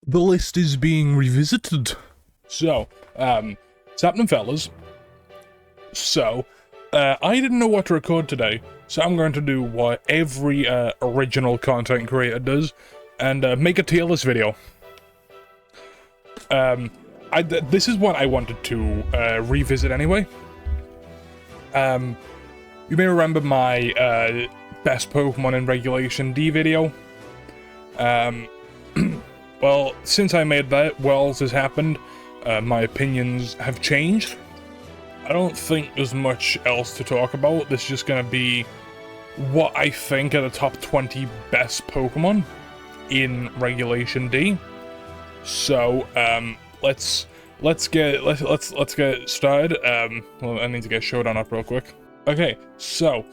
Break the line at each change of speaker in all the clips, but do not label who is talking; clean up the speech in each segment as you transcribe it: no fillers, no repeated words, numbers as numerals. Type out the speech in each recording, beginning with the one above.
the list is being revisited. So, it's happening, fellas. So, I didn't know what to record today, so I'm going to do what every original content creator does, and make a tier list video. This is what I wanted to revisit anyway. You may remember my best Pokemon in Regulation D video. Well, since I made that, Wells has happened. My opinions have changed. I don't think there's much else to talk about. This is just gonna be what I think are the top 20 best Pokemon in Regulation D. So, let's get started. Well, I need to get Showdown up real quick. Okay, so,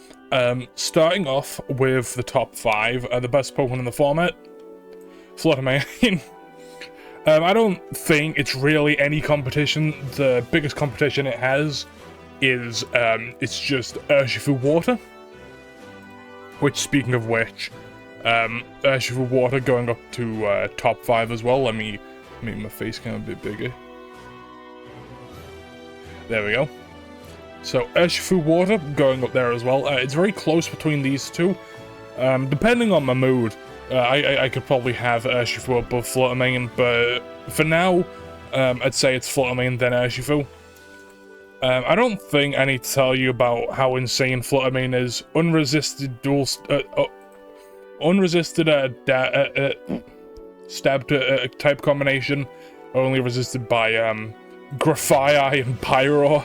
starting off with the top 5, the best Pokemon in the format. Fluttermane. I don't think it's really any competition. The biggest competition it has is, it's just Urshifu Water. Which, speaking of which, Urshifu Water going up to top 5 as well. Let me make my face kind of a bit bigger. There we go. So, Urshifu Water going up there as well. It's very close between these two. Depending on my mood, I could probably have Urshifu above Fluttermane, but for now, I'd say it's Fluttermane then Urshifu. I don't think I need to tell you about how insane Fluttermane is. Unresisted dual... unresisted stab type combination, only resisted by Grafaiai and Pyro.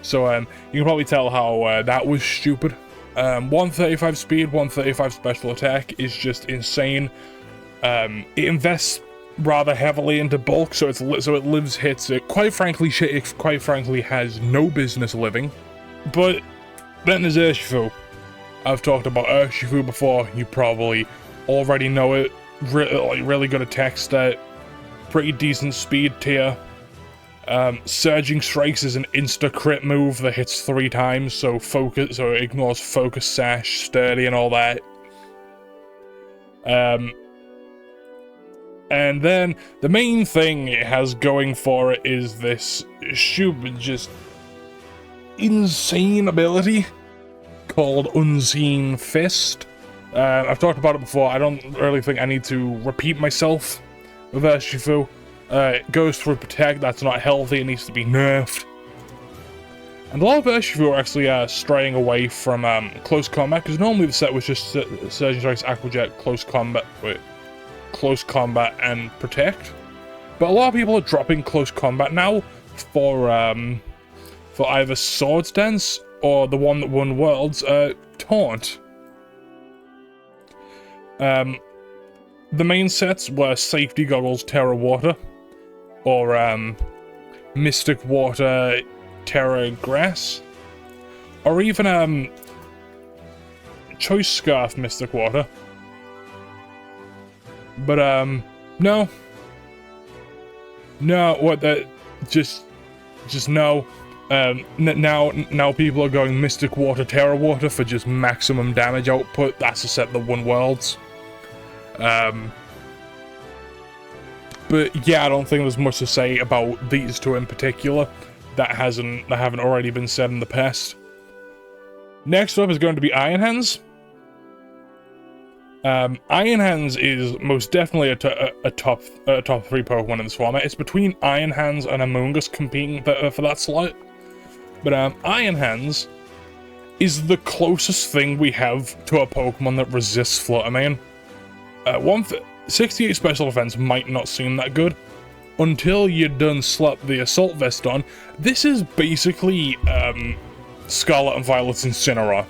So you can probably tell how that was stupid. 135 speed, 135 special attack is just insane. It invests rather heavily into bulk, so it lives hits. It quite frankly has no business living. But then there's Urshifu. I've talked about Urshifu before. You probably already know it. Really good attack stat, pretty decent speed tier. Surging Strikes is an insta-crit move that hits 3 times, so it ignores Focus Sash, Sturdy, and all that. And then, the main thing it has going for it is this stupid, just insane ability called Unseen Fist. I've talked about it before. I don't really think I need to repeat myself with Urshifu. It goes through Protect, that's not healthy, it needs to be nerfed. And a lot of Urshifu are actually straying away from Close Combat, because normally the set was just Surging Strikes, Aqua Jet, Close Combat, and Protect. But a lot of people are dropping Close Combat now for either Swords Dance or the one that won Worlds, Taunt. The main sets were Safety Goggles, Terra Water, or Mystic Water, Terra Grass, or even Choice Scarf, Mystic Water. But no, what that just no. Now people are going Mystic Water, Terra Water for just maximum damage output. That's a set that won Worlds. But yeah, I don't think there's much to say about these two in particular that haven't already been said in the past. Next up is going to be Iron Hands. Iron Hands is most definitely a top 3 Pokemon in this format. It's between Iron Hands and Amoonguss competing for that slot. But Iron Hands is the closest thing we have to a Pokemon that resists Fluttermane. 68 special defense might not seem that good until you're done slap the Assault Vest on. This is basically Scarlet and Violet's Incineroar.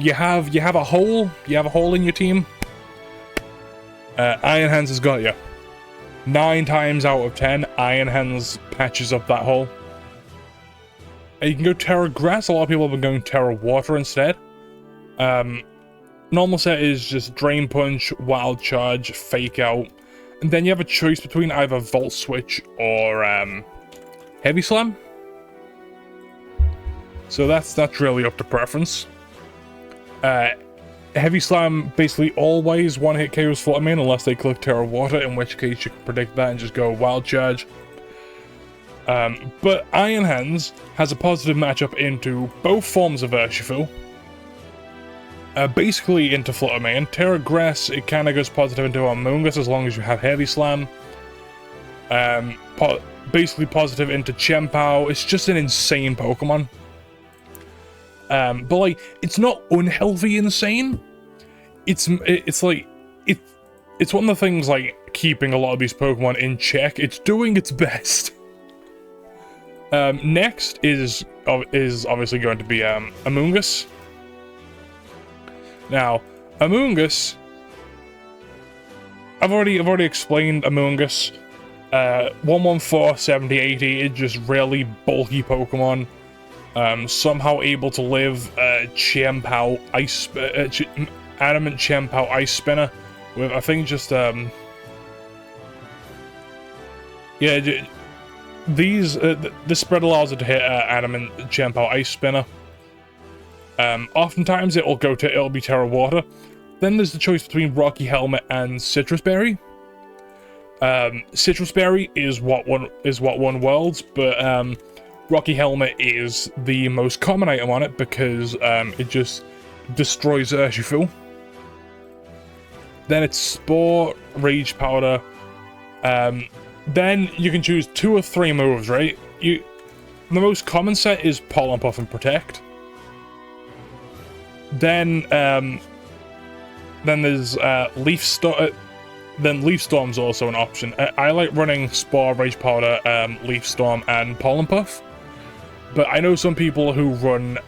You have a hole in your team. Iron Hands has got you. 9 times out of 10, Iron Hands patches up that hole. You can go Terra Grass. A lot of people have been going Terra Water instead. Normal set is just Drain Punch, Wild Charge, Fake Out, and then you have a choice between either Volt Switch or Heavy Slam. So that's really up to preference. Heavy Slam basically always one-hit KOs Flutter Mane unless they click Terra Water, in which case you can predict that and just go Wild Charge. But Iron Hands has a positive matchup into both forms of Urshifu. Basically into Flutter Mane. Terra Grass, it kind of goes positive into Amoonguss as long as you have Heavy Slam. Basically positive into Champa. It's just an insane Pokemon. But like, it's not unhealthy insane. It's one of the things like keeping a lot of these Pokemon in check. It's doing its best. Next is obviously going to be Amoonguss. Now, Amoonguss, I've already explained Amoonguss. 114, 70, 80, it's just really bulky Pokemon. Somehow able to live Champa Adamant Champa Ice Spinner with, I think, just this spread allows it to hit Adamant Champa Ice Spinner. Oftentimes it'll be Terra Water. Then there's the choice between Rocky Helmet and Citrus Berry. Citrus Berry is what won Worlds, but Rocky Helmet is the most common item on it because it just destroys Urshifu. Then it's Spore, Rage Powder. Then you can choose 2 or 3 moves, right? The most common set is Pollen Puff and Protect. Then there's Leaf Storm. Then Leaf Storm's also an option. I like running Spore, Rage Powder, Leaf Storm, and Pollen Puff. But I know some people who run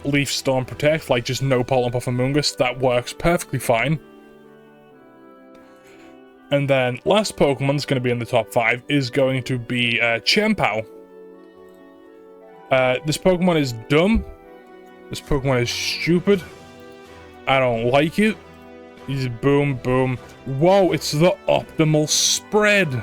Leaf Storm Protect, like just no Pollen Puff and Amoonguss. That works perfectly fine. And then last Pokemon that's going to be in the top 5 is going to be Champa. This Pokemon is dumb. This Pokemon is stupid. I don't like it. He's boom, boom. Whoa, it's the optimal spread.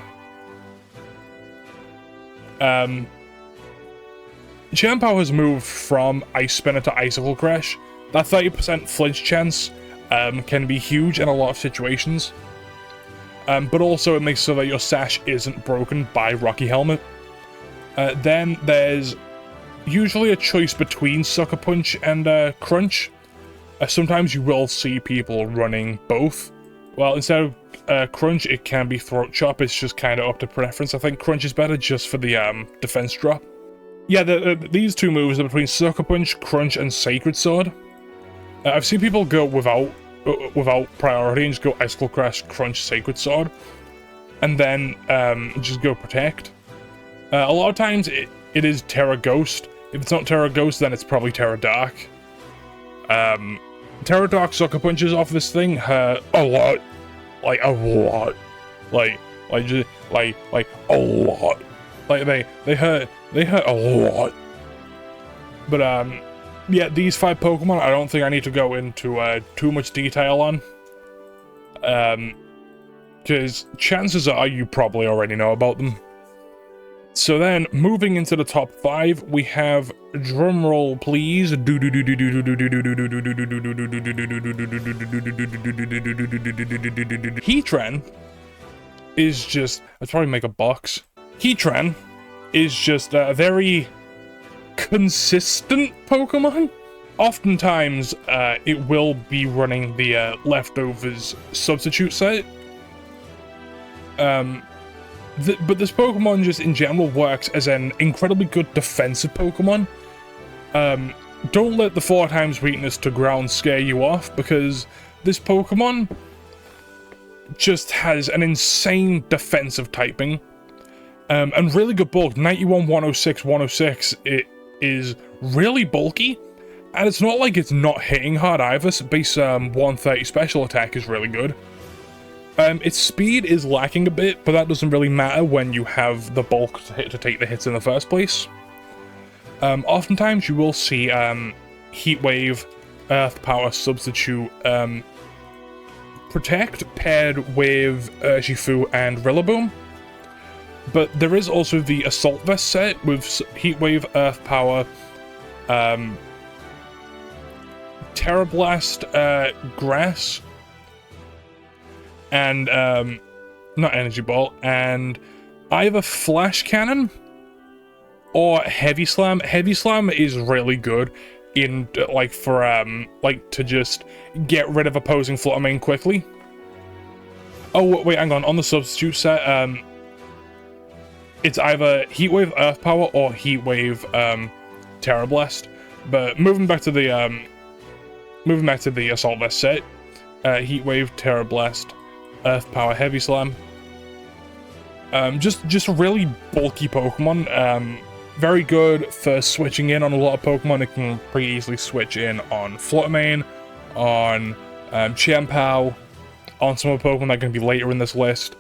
Champa has moved from Ice Spinner to Icicle Crash. That 30% flinch chance can be huge in a lot of situations. But also it makes so that your sash isn't broken by Rocky Helmet. Then there's usually a choice between Sucker Punch and Crunch. Sometimes you will see people running both. Well, instead of Crunch, it can be Throat Chop. It's just kind of up to preference. I think Crunch is better just for the defense drop. Yeah, these 2 moves are between Sucker Punch, Crunch, and Sacred Sword. I've seen people go without priority and just go Icicle Crash, Crunch, Sacred Sword, and then just go Protect. A lot of times it is Terra Ghost. If it's not Terra Ghost, then it's probably Terra Dark. Terra Dark Sucker Punches off this thing hurt a lot. Like, a lot. Like a lot. Like, they hurt a lot. But, yeah, these 5 Pokemon, I don't think I need to go into too much detail on. Because chances are you probably already know about them. So then, moving into the top 5, we have, drumroll please, Heatran is just, I'd probably make a box. Heatran is just a very consistent Pokemon. Oftentimes, it will be running the Leftovers substitute set. But this Pokemon just in general works as an incredibly good defensive Pokemon. Don't let the 4 times weakness to ground scare you off, because this Pokemon just has an insane defensive typing. And really good bulk. 91, 106, 106. It is really bulky. And it's not like it's not hitting hard either. So base 130 special attack is really good. Its speed is lacking a bit, but that doesn't really matter when you have the bulk to take the hits in the first place. Oftentimes you will see Heat Wave, Earth Power substitute Protect paired with Urshifu and Reyloboom. But there is also the Assault Vest set with Heat Wave, Earth Power, Terra Blast, Grass, and not Energy Ball, and either Flash Cannon or Heavy Slam. Heavy Slam is really good in like for to just get rid of opposing Flutter Mane quickly. Oh wait, hang on. On the substitute set, it's either Heat Wave Earth Power or Heat Wave Terra Blast. But moving back to the Assault Vest set, Heat Wave, Terra Blast, Earth Power, Heavy Slam. Just a really bulky Pokemon. Very good for switching in on a lot of Pokemon. It can pretty easily switch in on Flutter Mane, on Champa, on some of the Pokemon that are going to be later in this list.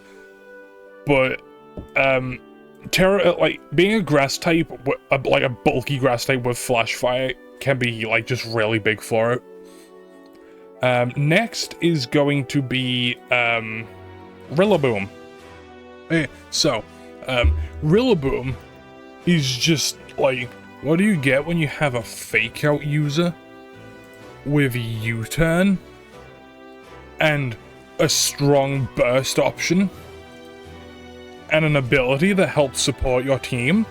But Terra, like being a Grass type, like a bulky Grass type with Flash Fire, can be like just really big for it. Next is going to be Reyloboom. So, Reyloboom is just like, what do you get when you have a Fake Out user with U-Turn and a strong burst option and an ability that helps support your team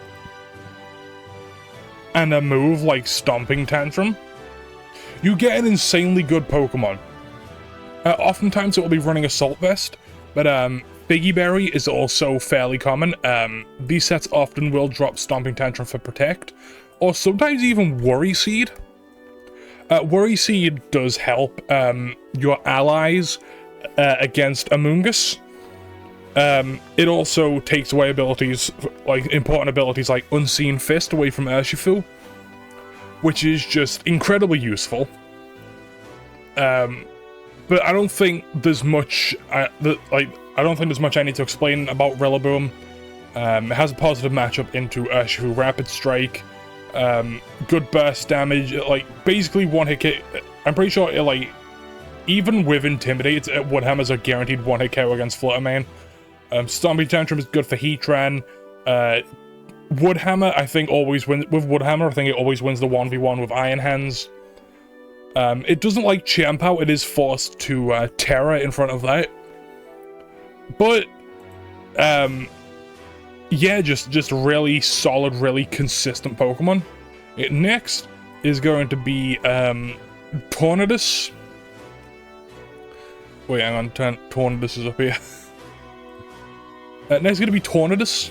and a move like Stomping Tantrum? You get an insanely good Pokemon. Oftentimes it will be running Assault Vest, but Biggie Berry is also fairly common. These sets often will drop Stomping Tantrum for Protect, or sometimes even Worry Seed. Worry Seed does help your allies against Amoonguss. It also takes away abilities, like important abilities like Unseen Fist away from Urshifu, which is just incredibly useful. But I don't think there's much, I don't think there's much I need to explain about Reyloboom. It has a positive matchup into Urshifu Rapid Strike, good burst damage, like basically one-hit KO. I'm pretty sure it, like, even with Intimidate, Woodhammer's a guaranteed one-hit KO against Flutter Mane. Stomping Tantrum is good for Heatran. Woodhammer, I think, always wins. With Woodhammer, I think it always wins the 1v1 with Iron Hands. It doesn't like Champa, it is forced to Terra in front of that. But, yeah, just really solid, really consistent Pokemon. Next is going to be Tornadus. Wait, hang on, Tornadus is up here. Next is going to be Tornadus.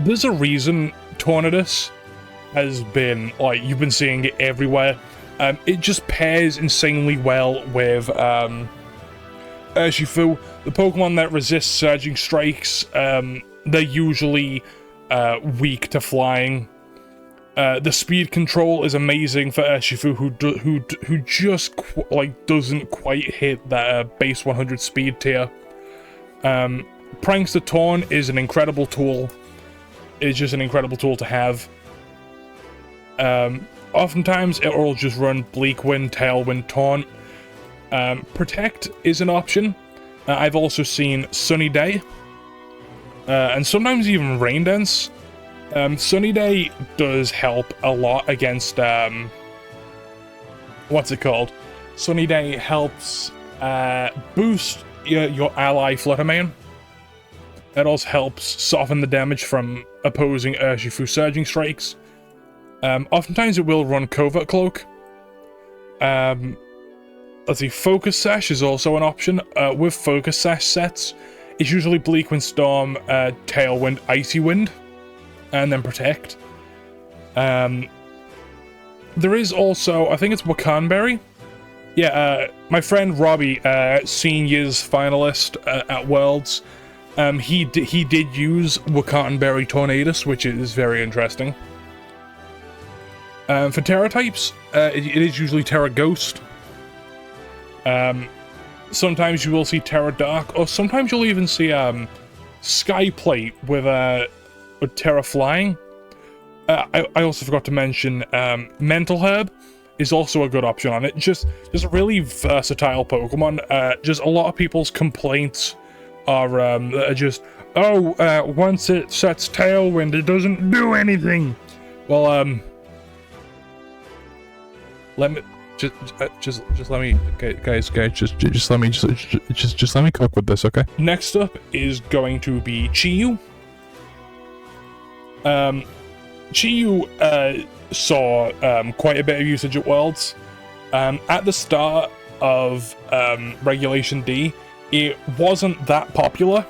There's a reason Tornadus has been, like, you've been seeing it everywhere. It just pairs insanely well with Urshifu. The Pokemon that resist Surging Strikes, they're usually weak to flying. The speed control is amazing for Urshifu, who just doesn't quite hit that base 100 speed tier. Prankster Torn is an incredible tool. It's just an incredible tool to have. Oftentimes, it will just run Bleak Wind, Tailwind, Taunt. Protect is an option. I've also seen Sunny Day. And sometimes even Rain Dance. Sunny Day does help a lot against, what's it called? Sunny Day helps boost your ally Flutter Mane. It also helps soften the damage from opposing Urshifu Surging Strikes. Oftentimes it will run Covert Cloak. Let's see, Focus Sash is also an option. With Focus Sash sets, it's usually Bleak Wind Storm, Tailwind, Icy Wind, and then Protect. There is also, I think it's Wakanberry. Yeah, my friend Robbie, Senior's finalist at Worlds, he did use Wakanberry Tornadus, which is very interesting. For Terra types, it is usually Terra Ghost. Sometimes you will see Terra Dark, or sometimes you'll even see Sky Plate with Terra Flying. I also forgot to mention Mental Herb is also a good option on it. Just a really versatile Pokemon. Just a lot of people's complaints are just, once it sets Tailwind, it doesn't do anything. Well, let Just let me, guys, just let me cook with this, okay? Next up is going to be Chiu. Chiu saw quite a bit of usage at Worlds. At the start of Regulation D, it wasn't that popular.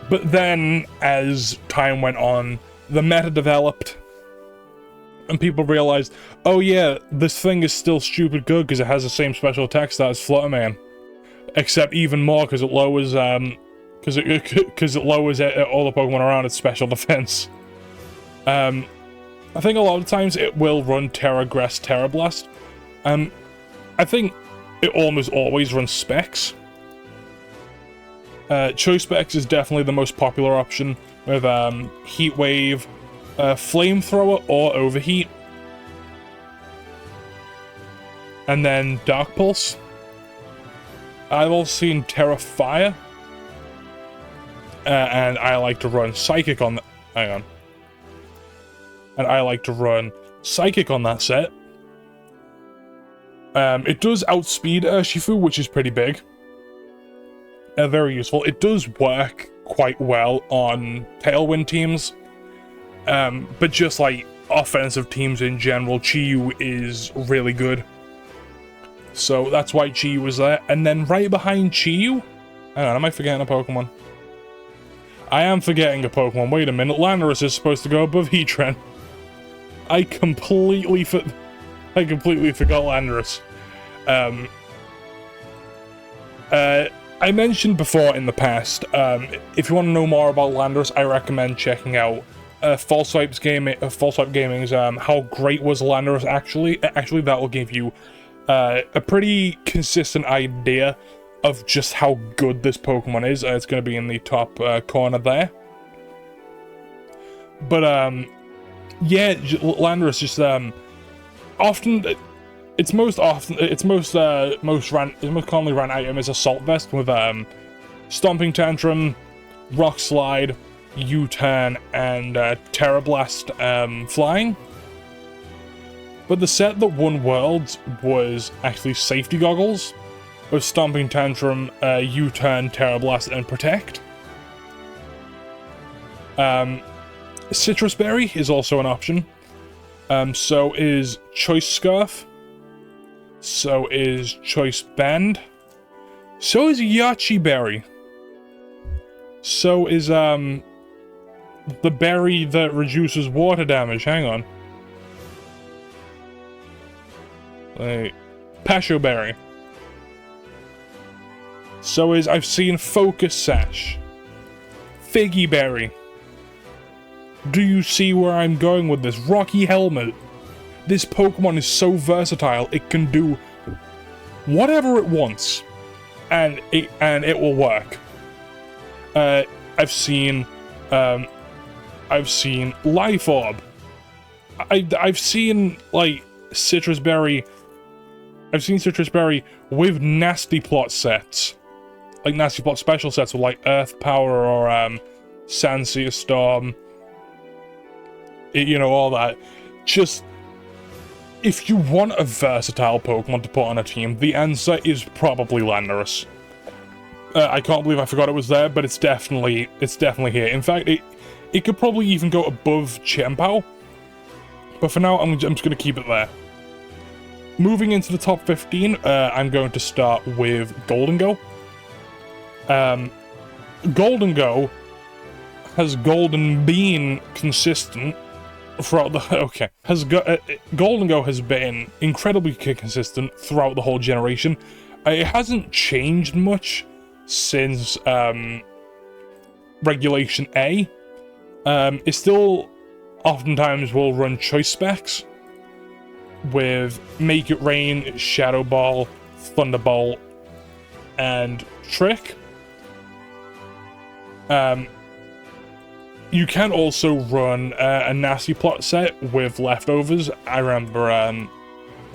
But then, as time went on, the meta developed, and people realized, oh yeah, this thing is still stupid good because it has the same special attack stat as Flutterman, except even more because it lowers because it lowers all the Pokemon around its special defense. I think a lot of times it will run Terra Grass, Terra Blast. I think it almost always runs Specs. Choice Specs is definitely the most popular option with Heat Wave, Flamethrower, or Overheat. And then Dark Pulse. I've also seen Terra Fire. And I like to run Psychic on that. Hang on. And I like to run Psychic on that set. It does outspeed Urshifu, which is pretty big. Very useful. It does work quite well on Tailwind teams. But just like offensive teams in general, Chiu is really good. So that's why Chiu was there. And then right behind Chiu... Hang on, am I forgetting a Pokemon? I am forgetting a Pokemon. Wait a minute, Landorus is supposed to go above Heatran. I completely forgot Landorus. I mentioned before in the past, if you want to know more about Landorus, I recommend checking out False Swipe Gaming's How Great Was Landorus Actually. Actually, that will give you a pretty consistent idea of just how good this Pokemon is. It's going to be in the top corner there. But yeah, Landorus just often its most commonly ran item is Assault Vest with Stomping Tantrum, Rock Slide, U-Turn, and Terra Blast flying. But the set that won Worlds was actually Safety Goggles with Stomping Tantrum, U-Turn, Terra Blast, and Protect. Citrus Berry is also an option. So is Choice Scarf. So is Choice Band. So is Yachi Berry. So is the berry that reduces water damage. Hang on. Like Pasho Berry. So is, I've seen Focus Sash. Figgy Berry. Do you see where I'm going with this? Rocky Helmet. This Pokemon is so versatile, it can do whatever it wants, and it will work. I've seen Life Orb. I've seen like Citrus Berry. I've seen Citrus Berry with Nasty Plot sets, like Nasty Plot special sets with like Earth Power or Sandsear Storm. You know, all that. Just, if you want a versatile Pokemon to put on a team, the answer is probably Landorus. I can't believe I forgot it was there, but it's definitely here. In fact, it could probably even go above Champa. But for now, I'm just going to keep it there. Moving into the top 15, I'm going to start with Golden-Go. Golden-Go has been consistent throughout the... Okay. Golden-Go has been incredibly consistent throughout the whole generation. It hasn't changed much since Regulation A. It still oftentimes will run Choice Specs with Make It Rain, Shadow Ball, Thunderbolt, and Trick. You can also run a Nasty Plot set with Leftovers. I remember, I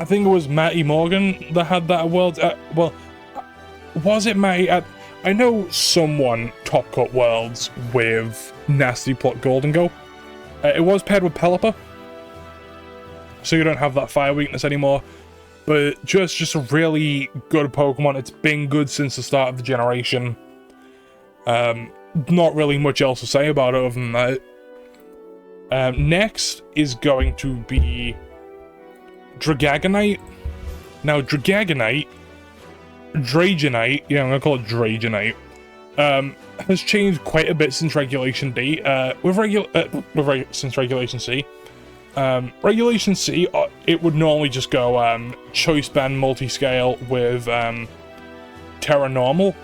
think it was Matty Morgan that had that World. Well, was it Matty? I know someone top cut Worlds with Nasty Plot Golden-Go. It was paired with Pelipper. so you don't have that fire weakness anymore. But just a really good Pokemon. It's been good since the start of the generation. Not really much else to say about it other than that. Next is going to be Dragonite. Now, Dragonite, yeah, I'm gonna call it Dragonite, has changed quite a bit since Regulation D. Since Regulation C. Regulation C, it would normally just go Choice Band Multiscale with Terra Normal.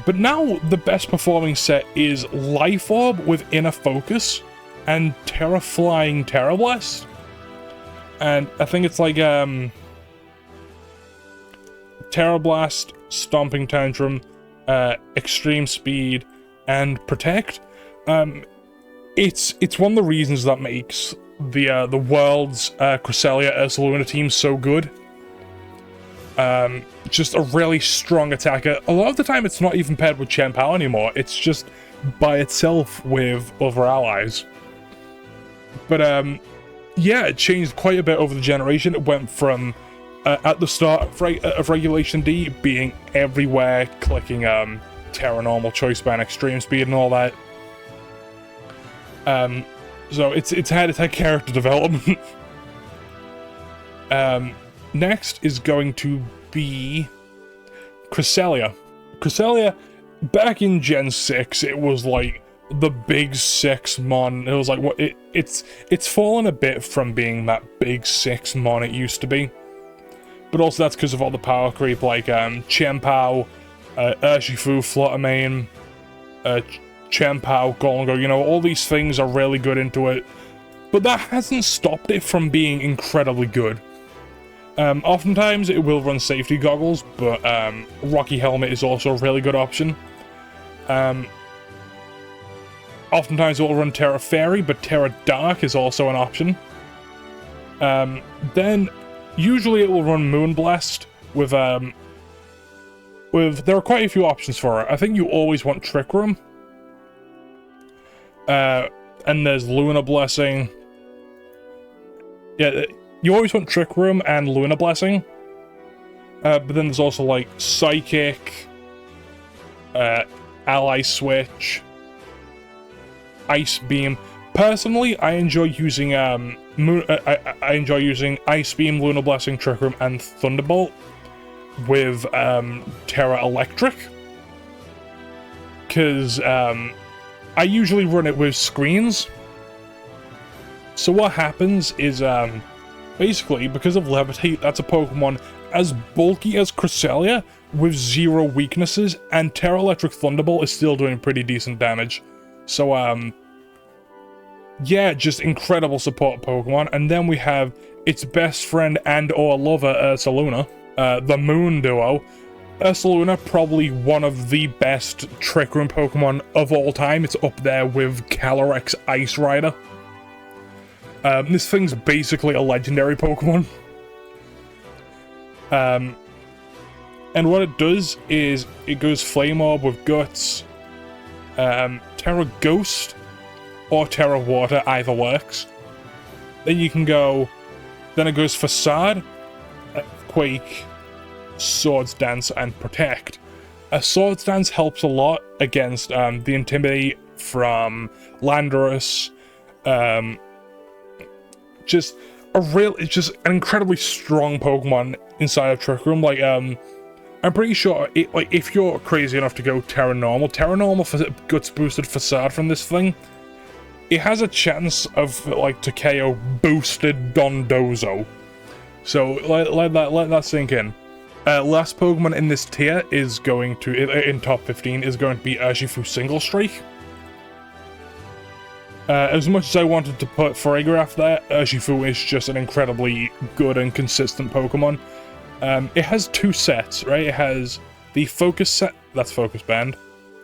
But now the best performing set is Life Orb with Inner Focus and Terra Flying Terra Blast. And I think it's like Terra Blast, Stomping Tantrum, Extreme Speed, and Protect. It's one of the reasons that makes the world's Cresselia Ercelona team so good. Just a really strong attacker. A lot of the time it's not even paired with Champa anymore, it's just by itself with other allies. But yeah, it changed quite a bit over the generation. It went from at the start of Regulation D being everywhere, clicking Terra Normal, Choice Band, Extreme Speed and all that. So it's had character development. Next is going to be Cresselia. Cresselia, back in Gen 6, it was like the big 6 mon. It was like what it's fallen a bit from being that big 6 mon it used to be. But also that's because of all the power creep, like Champa, Urshifu, Fluttermane, Champa, Golongo, you know, all these things are really good into it. But that hasn't stopped it from being incredibly good. Oftentimes it will run safety goggles, but Rocky Helmet is also a really good option. Oftentimes it will run Terra Fairy, but Terra Dark is also an option. Then usually it will run Moonblast with there are quite a few options for it. I think you always want Trick Room. And there's Lunar Blessing. Yeah, you always want Trick Room and Lunar Blessing. But then there's also like Psychic, Ally Switch, Ice Beam. Personally, I enjoy using I enjoy using Ice Beam, Lunar Blessing, Trick Room, and Thunderbolt with Terra Electric. Because I usually run it with screens. So what happens is, basically, because of Levitate, that's a Pokemon as bulky as Cresselia, with 0 weaknesses, and Terra Electric Thunderbolt is still doing pretty decent damage. So, yeah, just incredible support Pokemon. And then we have its best friend and/or lover, Ercelona, the Moon Duo. Ercelona, probably one of the best Trick Room Pokemon of all time. It's up there with Calyrex Ice Rider. This thing's basically a legendary Pokemon. And what it does is it goes Flame Orb with Guts, Terra Ghost, or Terra Water, either works. Then you can go, then it goes Facade, Quake, Swords Dance, and Protect. Swords Dance helps a lot against the Intimidate from Landorus. It's just an incredibly strong Pokemon inside of Trick Room. Like, I'm pretty sure if you're crazy enough to go Terra Normal Guts boosted Facade from this thing, it has a chance of like to KO boosted Dondozo. So let that sink in. Last Pokemon in this tier is going to, in top 15, is going to be Urshifu Single Strike. As much as I wanted to put Farigiraf there, Urshifu is just an incredibly good and consistent Pokemon. It has 2 sets, right? It has the Focus set, that's Focus Band,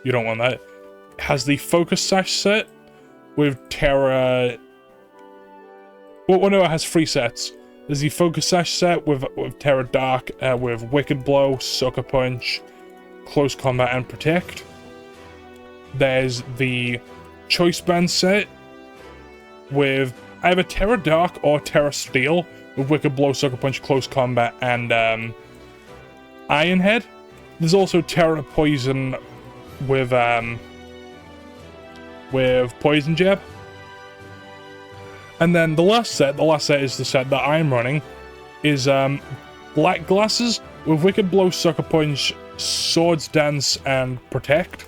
you don't want that. It has the Focus Sash set with Terra... Well, no, it has 3 sets. There's the Focus Sash set with Terra Dark, with Wicked Blow, Sucker Punch, Close Combat, and Protect. There's the Choice Band set with either Terra Dark or Terra Steel with Wicked Blow, Sucker Punch, Close Combat, and Iron Head. There's also Terra Poison with Poison Jab. And then the last set is the set that I'm running, is Black Glasses with Wicked Blow, Sucker Punch, Swords Dance, and Protect.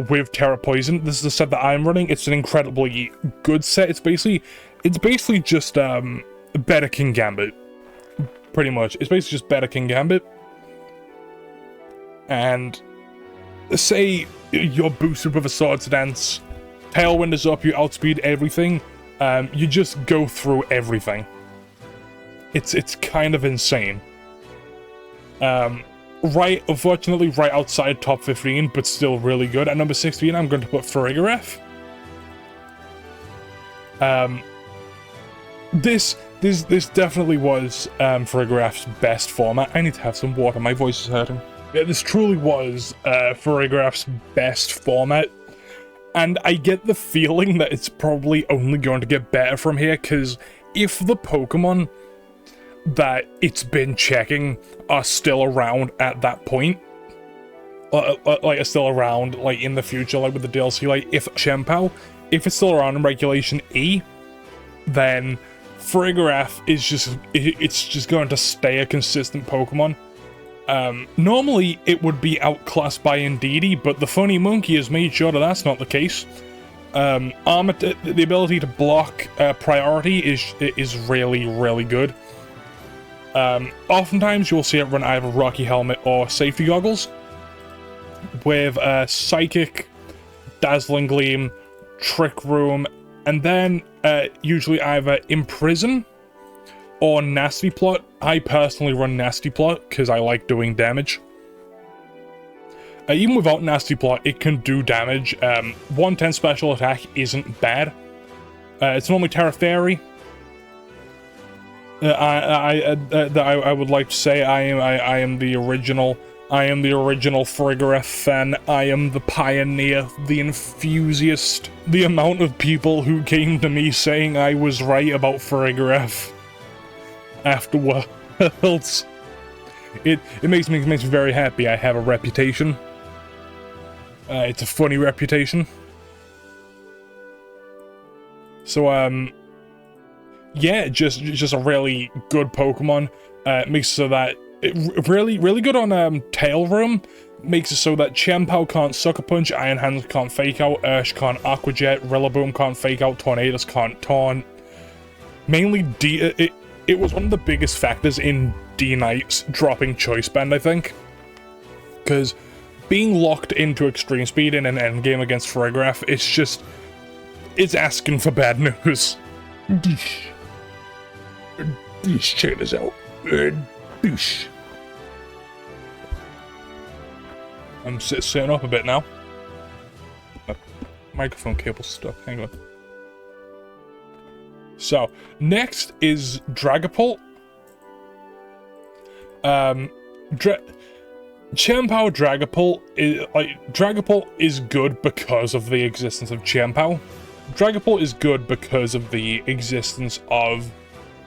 With Terra Poison. This is the set that I'm running. It's an incredibly good set. It's basically just better King Gambit. Pretty much. It's basically just better King Gambit. And say you're boosted with a Swords Dance, Tailwind is up, you outspeed everything, you just go through everything. It's kind of insane. Unfortunately, right outside top 15, but still really good. At number 16, I'm going to put Farigiraf. This definitely was Farigiraf's best format. I need to have some water, my voice is hurting. Yeah, this truly was Farigiraf's best format. And I get the feeling that it's probably only going to get better from here, because if the Pokemon that it's been checking are still around at that point, like are still around like in the future, like with the DLC, like if Champa, if it's still around in Regulation E, then Farigiraf is just going to stay a consistent Pokemon. Normally it would be outclassed by Indeedee, but the funny monkey has made sure that that's not the case. The ability to block priority is really good. Oftentimes you'll see it run either Rocky Helmet or Safety Goggles, with Psychic, Dazzling Gleam, Trick Room, and then usually either Imprison or Nasty Plot. I personally run Nasty Plot because I like doing damage. Even without Nasty Plot, it can do damage. 110 special attack isn't bad. It's normally Terra Fairy. I would like to say I am the original Farigiraf fan. I am the pioneer, the enthusiast. The amount of people who came to me saying I was right about Farigiraf afterwards. It makes me very happy. I have a reputation. It's a funny reputation. So yeah, just a really good Pokemon. Makes it so that it really good on Tail Room. Makes it so that Champa can't Sucker Punch, Iron Hands can't Fake Out, Ursh can't Aqua Jet, Reyloboom can't Fake Out, Tornadus can't Taunt. Mainly it was one of the biggest factors in D-Knight's dropping Choice Band, I think. Because being locked into Extreme Speed in an endgame against Farigiraf, it's asking for bad news. Check this out. I'm sitting up a bit now. My microphone cable's stuck. Hang on. So, next is Dragapult. Champa Dragapult is good because of the existence of Champa. Dragapult is good because of the existence of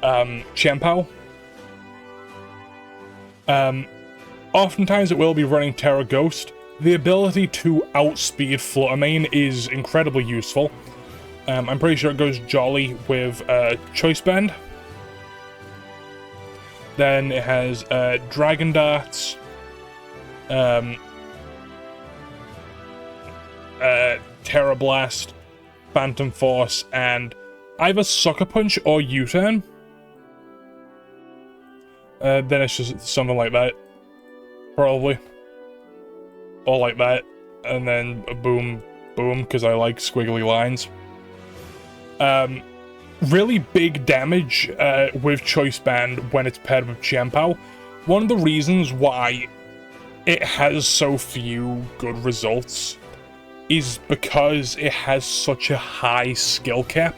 Champa. Oftentimes it will be running Terra Ghost. The ability to outspeed Fluttermane is incredibly useful. I'm pretty sure it goes Jolly with Choice Band. Then it has Dragon Darts, Terra Blast, Phantom Force, and either Sucker Punch or U-Turn. Then it's just something like that, probably. Or like that, and then a boom, boom, because I like squiggly lines. Really big damage with Choice Band when it's paired with Champa. One of the reasons why it has so few good results is because it has such a high skill cap,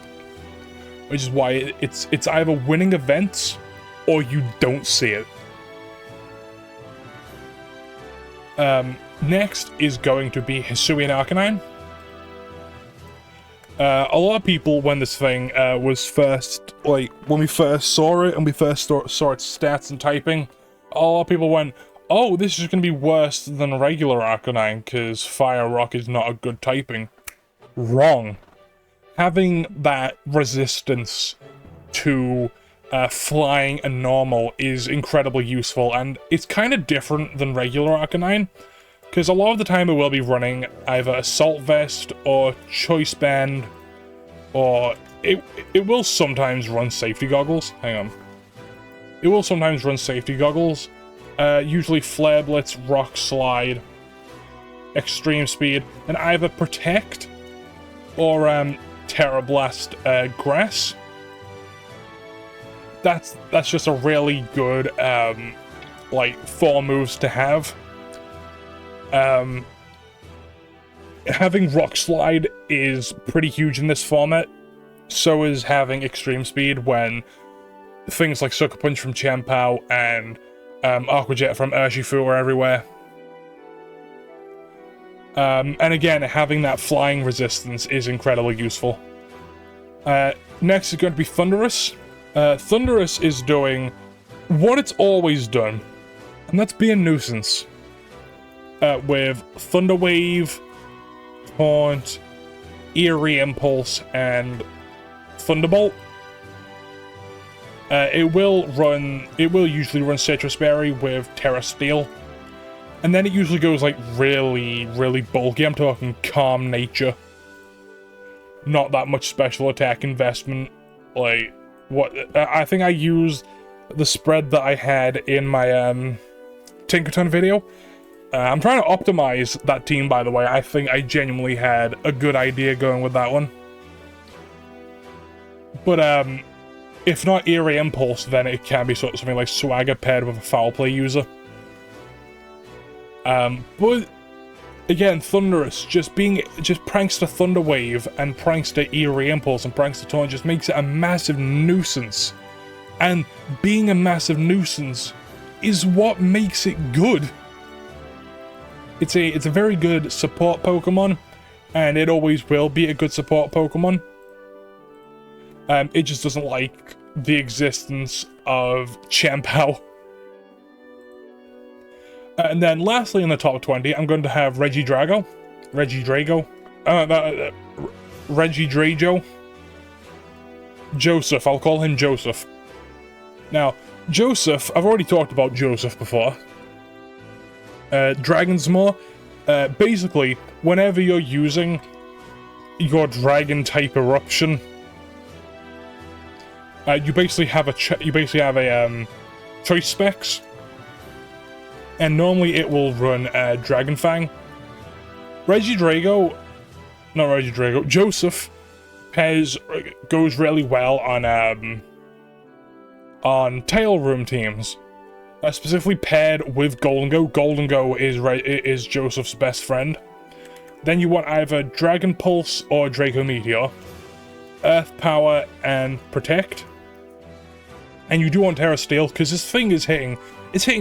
which is why it's either winning events or you don't see it. Next is going to be Hisuian Arcanine. A lot of people, when this thing was first, like, when we first saw it and we first saw its stats and typing, a lot of people went, oh, this is going to be worse than regular Arcanine, because Fire Rock is not a good typing. Wrong. Having that resistance to flying and normal is incredibly useful, and it's kind of different than regular Arcanine, because a lot of the time it will be running either Assault Vest or Choice Band, or it will sometimes run Safety Goggles. Hang on. It will sometimes run Safety Goggles. Usually Flare Blitz, Rock Slide, Extreme Speed, and either Protect or Terra Blast Grass. That's just a really good like 4 moves to have. Having Rock Slide is pretty huge in this format. So is having Extreme Speed when things like Sucker Punch from Champa and Aqua Jet from Urshifu are everywhere. And again, having that flying resistance is incredibly useful. Next is going to be Thunderous. Thunderous is doing what it's always done, and that's be a nuisance. With Thunder Wave, Taunt, Eerie Impulse, and Thunderbolt. It will usually run Citrus Berry with Terra Steel. And then it usually goes like really, really bulky. I'm talking Calm Nature. Not that much special attack investment. Like, I think I used the spread that I had in my Tinkerton video. I'm trying to optimize that team, by the way. I think I genuinely had a good idea going with that one. But, if not Eerie Impulse, then it can be sort of something like Swagger paired with a Foul Play user. But, again, Thunderous, just Prankster Thunder Wave and Prankster Eerie Impulse and Prankster Taunt just makes it a massive nuisance. And being a massive nuisance is what makes it good. It's a very good support Pokemon, and it always will be a good support Pokemon. It just doesn't like the existence of Champa. And then lastly in the top 20, I'm going to have Regidrago. Joseph, I'll call him Joseph. Now, Joseph, I've already talked about Joseph before. Dragonsmore, basically, whenever you're using your Dragon-type eruption, you basically have a choice specs, and normally it will run Dragon Fang. Joseph goes really well on Tail Room teams. Specifically paired with Golden-Go. Golden-Go is Joseph's best friend. Then you want either Dragon Pulse or Draco Meteor. Earth Power and Protect. And you do want Terra Steel, because this thing is hitting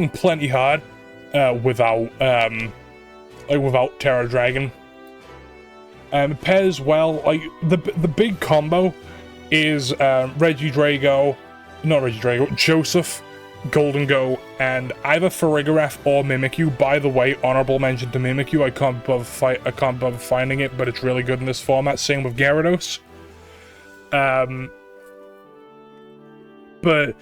plenty hard without Terra Dragon. It pairs well, like, the big combo is Joseph, Golden-Go, and either Farigiraf or Mimikyu. By the way, honorable mention to Mimikyu. I can't bother finding it, but it's really good in this format. Same with Gyarados. But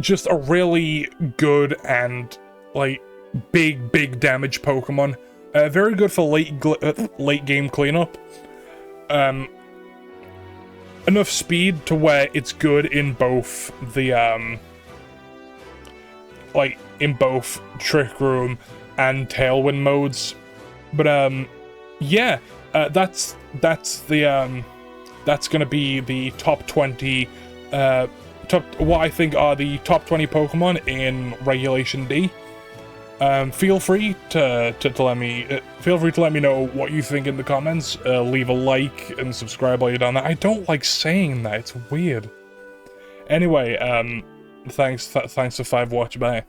just a really good and, like, big damage Pokemon. Very good for late game cleanup. Enough speed to where it's good in both the in both Trick Room and Tailwind modes. But yeah, that's gonna be the top 20 what I think are the top 20 Pokemon in Regulation D. Feel free to let me know what you think in the comments. Leave a like and subscribe while you're done that. I don't like saying that, it's weird. Anyway, thanks for 5 watch, bye.